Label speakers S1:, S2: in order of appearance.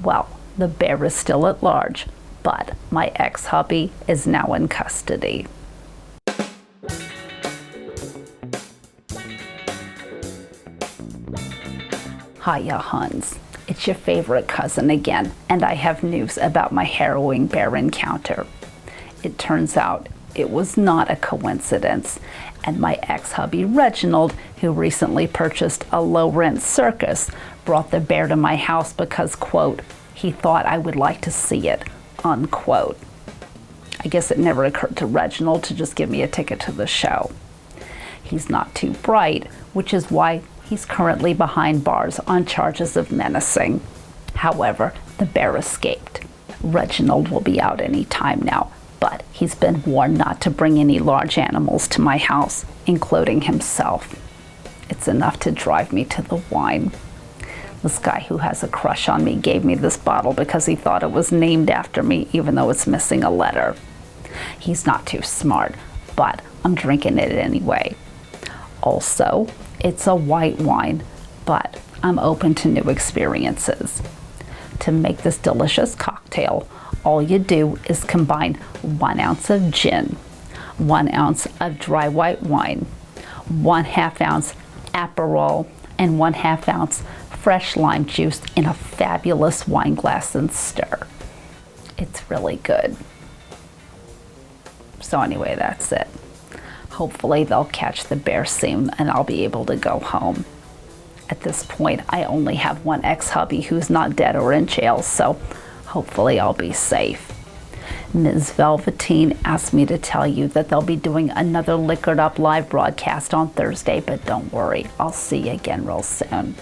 S1: Well, the bear is still at large, but my ex-hubby is now in custody. Hiya, Huns. It's your favorite cousin again, and I have news about my harrowing bear encounter. It turns out it was not a coincidence, and my ex-hubby Reginald, who recently purchased a low-rent circus, brought the bear to my house because, quote, he thought I would like to see it, unquote. I guess it never occurred to Reginald to just give me a ticket to the show. He's not too bright, which is why he's currently behind bars on charges of menacing. However, the bear escaped. Reginald will be out any time now, but he's been warned not to bring any large animals to my house, including himself. It's enough to drive me to the wine. This guy who has a crush on me gave me this bottle because he thought it was named after me, even though it's missing a letter. He's not too smart, but I'm drinking it anyway. Also, it's a white wine, but I'm open to new experiences. To make this delicious cocktail, all you do is combine 1 ounce of gin, 1 ounce of dry white wine, 1/2 ounce Aperol, and 1/2 ounce fresh lime juice in a fabulous wine glass and stir. It's really good. So anyway, that's it. Hopefully they'll catch the bear soon and I'll be able to go home. At this point, I only have one ex-hubby who's not dead or in jail, so hopefully I'll be safe. Ms. Velveteen asked me to tell you that they'll be doing another Liquored Up live broadcast on Thursday, but don't worry, I'll see you again real soon.